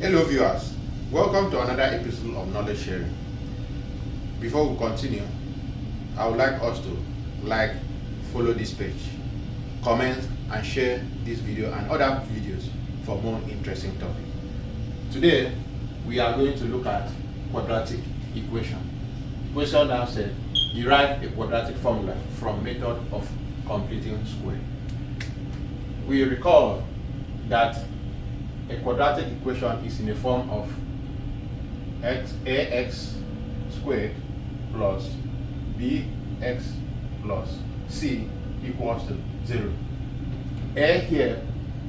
Hello viewers, welcome to another episode of Knowledge Sharing. Before we continue, I would like us to follow this page, comment and share this video and other videos for more interesting topics. Today, we are going to look at quadratic equation. The question now said, derive a quadratic formula from method of completing square. We recall that a quadratic equation is in the form of ax squared plus bx plus c equals to 0. A here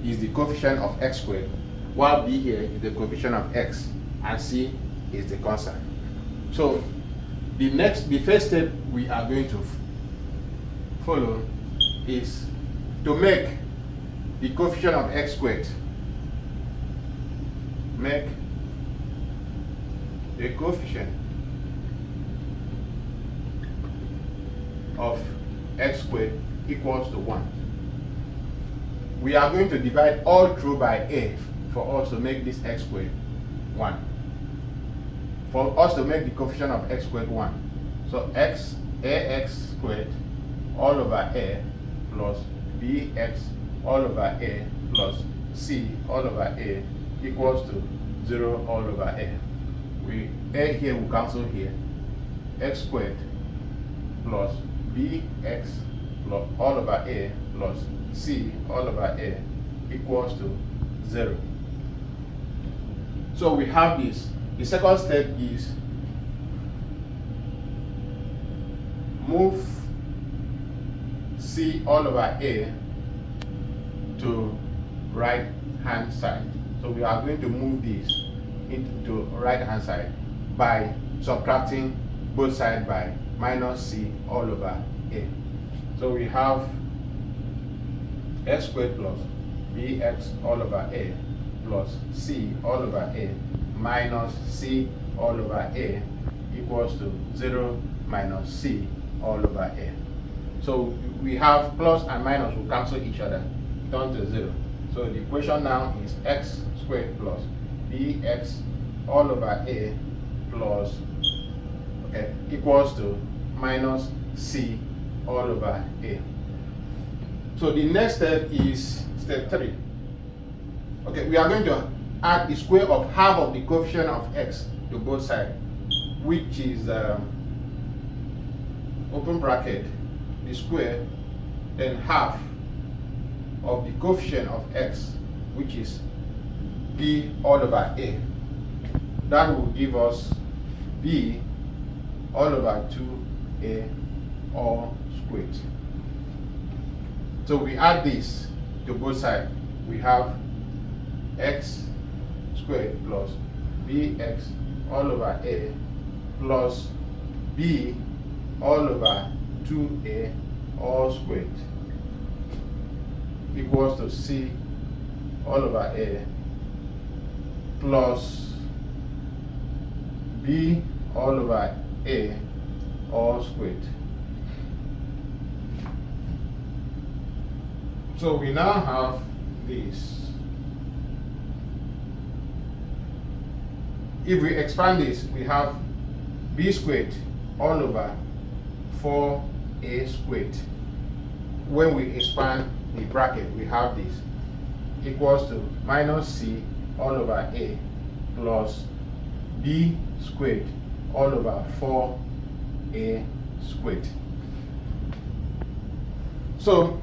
is the coefficient of x squared, while b here is the coefficient of x, and c is the constant. So the first step we are going to follow is to make the coefficient of x squared. Make the coefficient of x squared equals to 1. We are going to divide all through by a for us to make this x squared 1. For us to make the coefficient of x squared 1. So ax squared all over a plus bx all over a plus c all over a equals to 0 all over a. A here will cancel here. X squared plus bx plus all over a plus c all over a equals to 0. So we have this. The second step is move c all over a to right hand side. So we are going to move this into right hand side by subtracting both sides by minus c all over a. So we have x squared plus bx all over a plus c all over a minus c all over a equals to 0 minus c all over a. So we have plus and minus will cancel each other, turn to 0. So the equation now is x squared plus bx all over a plus equals to minus c all over a. So the next step is step 3. We are going to add the square of half of the coefficient of x to both sides, which is open bracket the square then half of the coefficient of x, which is b all over a. That will give us b all over 2a all squared. So we add this to both sides. We have x squared plus bx all over a plus b all over 2a all squared equals to c all over a plus b all over a all squared. So we now have this. If we expand this, we have b squared all over 4a squared. When we expand the bracket, we have this equals to minus c all over a plus b squared all over 4a squared. So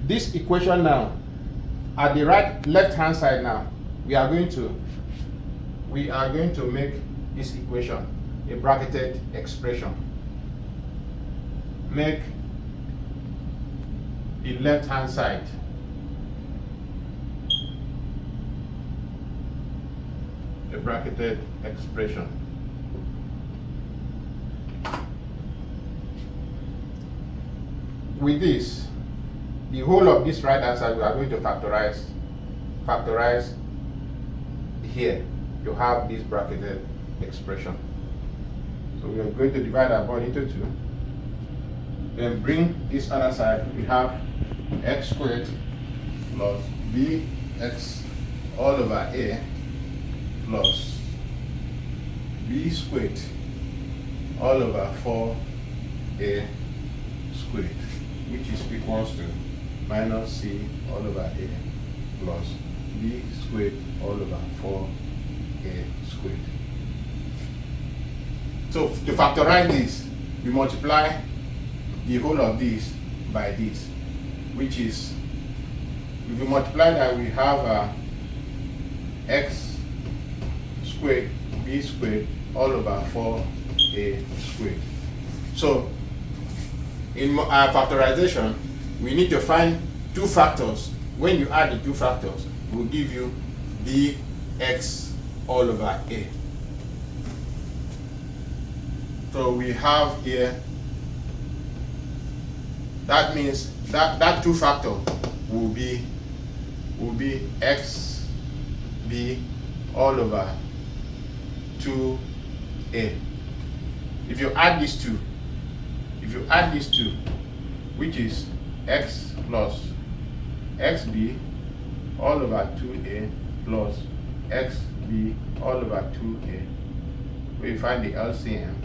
this equation now, at the left hand side now, we are going to make this equation a bracketed expression. Make the left hand side a bracketed expression. With this, the whole of this right hand side we are going to factorize here to have this bracketed expression. So we are going to divide our board into 2. Then bring this other side. We have x squared plus bx all over a plus b squared all over 4a squared, which is equals to minus c all over a plus b squared all over 4a squared. So to factorize this, we multiply the whole of this by this, which is, if we multiply that, we have x squared b squared all over 4a squared. So in our factorization, we need to find two factors. When you add the two factors, it will give you dx all over a. So we have here, that means that two factor will be x b all over 2a. If you add these two, which is x plus xb all over 2a plus xb all over 2a, we find the LCM.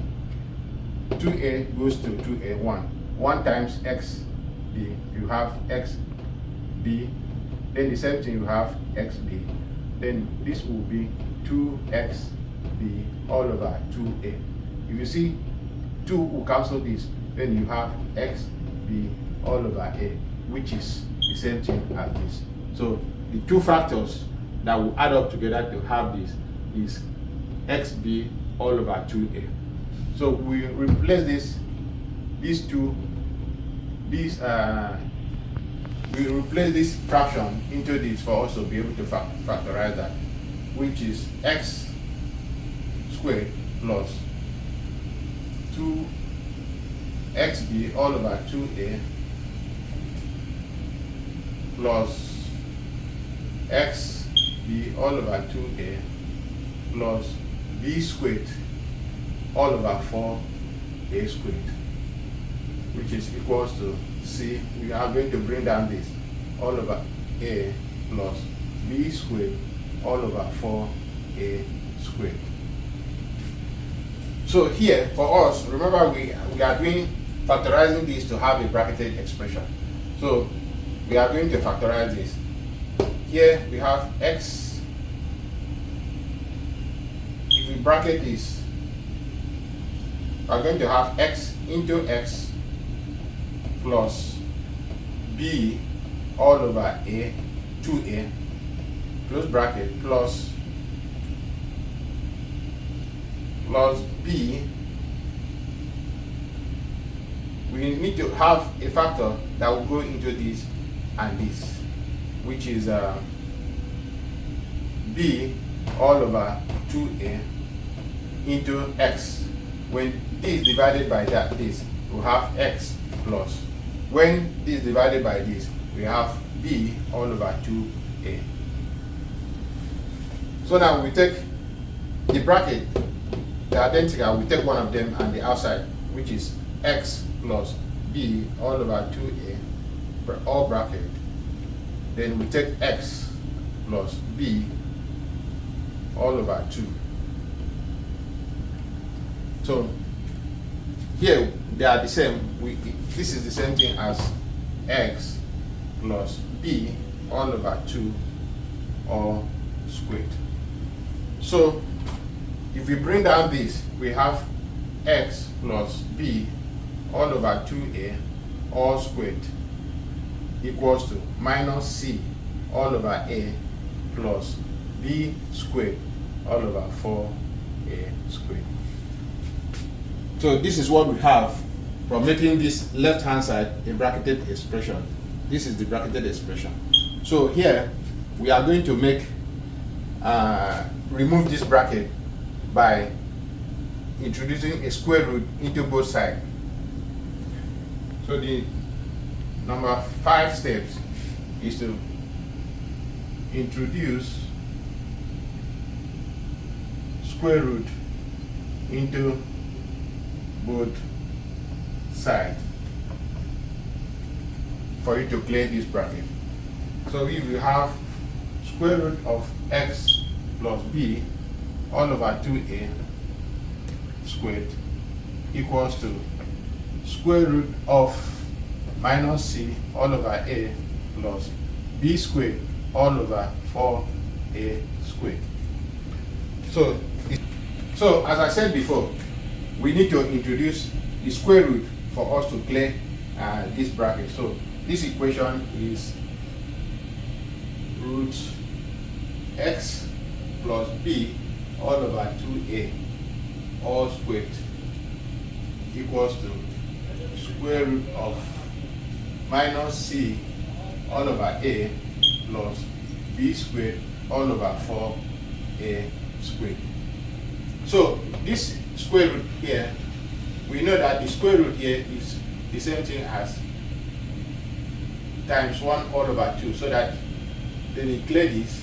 2a goes to 2a, 1 times xb, you have xb, then the same thing, you have xb, then this will be 2xb all over 2a. If you see 2 will cancel this, then you have xb all over a, which is the same thing as this. So the two factors that will add up together to have this is xb all over 2a. So we replace we replace this fraction into this for us to be able to factorize that, which is x squared plus 2xb all over 2a plus xb all over 2a plus b squared all over 4a squared, which is equals to c. We are going to bring down this all over a plus b squared all over 4a squared. So here for us, remember we are doing factorizing this to have a bracketed expression. So we are going to factorize this. Here we have x. If we bracket this, we are going to have x into x plus b all over a 2a close bracket plus b. We need to have a factor that will go into this and this, which is b all over 2a into x. When this is divided by this, we have x plus. When this is divided by this, we have b all over 2a. So now we take the bracket, the identical, we take one of them and the outside, which is x plus b all over 2a, all bracket. Then we take x plus b all over 2. So here they are the same. This is the same thing as x plus b all over 2 all squared. So if we bring down this, we have x plus b all over 2a all squared equals to minus c all over a plus b squared all over 4a squared. So this is what we have from making this left hand side a bracketed expression. This is the bracketed expression. So here we are going to make remove this bracket by introducing a square root into both sides. So the number 5 steps is to introduce square root into both sides for you to clear this bracket. So if you have square root of x plus b all over 2a squared equals to square root of minus c all over a plus b squared all over 4a squared. So as I said before, we need to introduce the square root for us to clear this bracket. So this equation is root x plus b all over 2a all squared equals to square root of minus c all over a plus b squared all over 4a squared. So this square root here, we know that the square root here is the same thing as times 1 all over 2, so that then you clear this,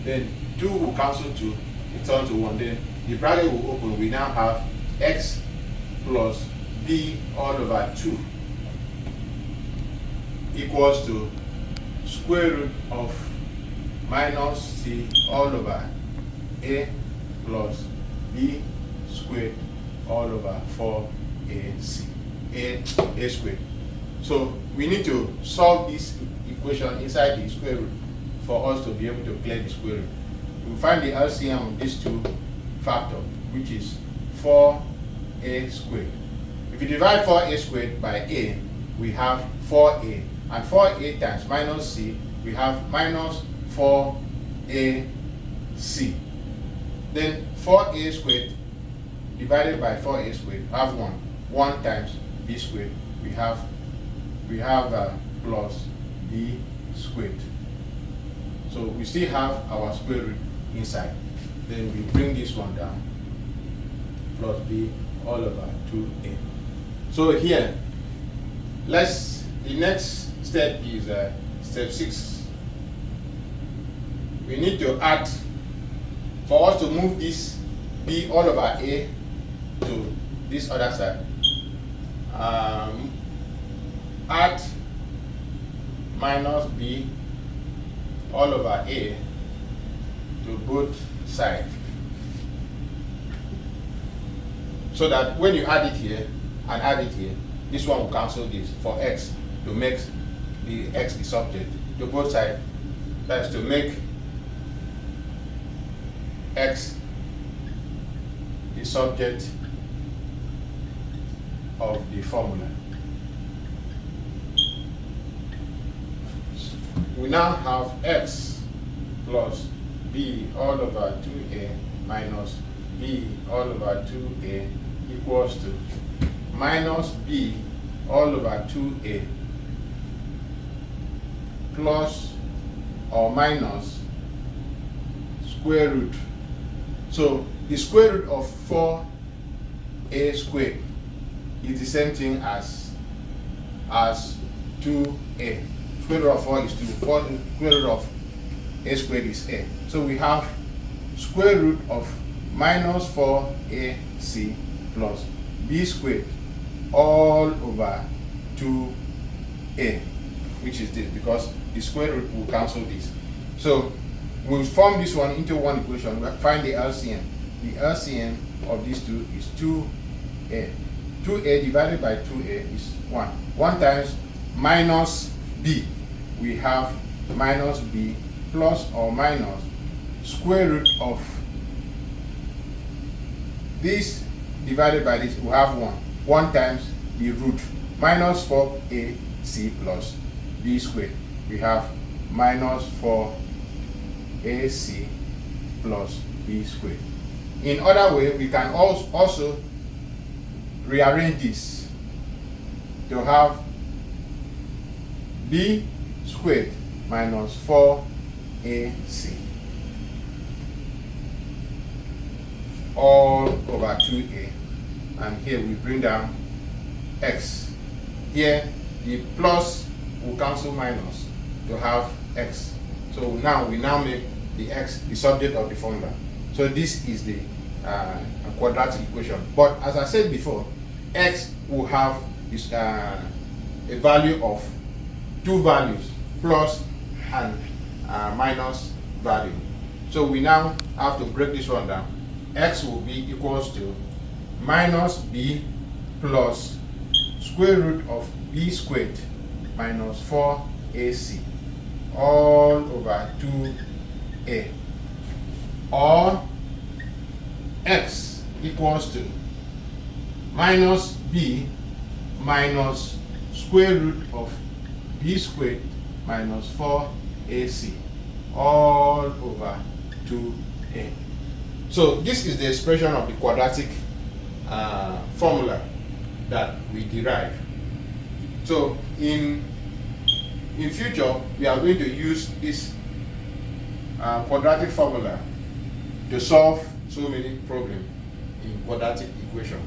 then 2 will cancel 2, it turns to 1, then the bracket will open. We now have x plus b all over 2 equals to square root of minus c all over a plus b squared all over 4ac a squared. So we need to solve this equation inside the square root for us to be able to clear the square root. We find the LCM of these two factors, which is 4a squared. If you divide 4a squared by a, we have 4a, and 4a times minus c, we have minus 4ac. Then 4a squared divided by 4a squared, have 1. 1 times b squared, we have plus b squared. So we still have our square root inside. Then we bring this one down, plus b all over 2a. So here, the next step is step 6. We need to add, for us to move this b all over a to this other side, add minus b all over a to both sides, so that when you add it here and add it here, this one will cancel this for x, to make the x the subject to both sides. That is to make x the subject of the formula. We now have x plus b all over 2a minus b all over 2a equals to minus b all over 2a plus or minus square root. So the square root of 4a squared is the same thing as 2a. Square root of 4 is 2. Square root of a squared is a. So we have square root of minus 4ac plus b squared all over 2a, which is this, because the square root will cancel this. So we'll form this one into one equation. We'll find the LCM. The LCM of these two is 2a. 2a divided by 2a is 1. 1 times minus b, we have minus b plus or minus square root of this divided by this, we have 1. 1 times the root, minus 4ac plus b squared. We have minus 4ac plus b squared. In other way, we can also rearrange this to have b squared minus 4ac all over 2a, and here we bring down x. Here the plus will cancel minus to have x. So now we make the x the subject of the formula. So this is the quadratic equation. But as I said before, x will have this, a value of two values, plus and minus value. So we now have to break this one down. X will be equals to minus b plus square root of b squared minus 4ac all over 2a, or x equals to minus b minus square root of b squared minus 4ac all over 2a. So this is the expression of the quadratic formula that we derive. So in future, we are going to use this quadratic formula to solve so many problems in quadratic equation,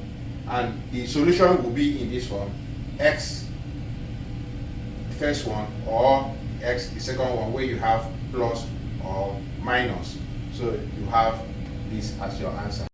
and the solution will be in this form: x the first one, or x the second one, where you have plus or minus. So you have this as your answer.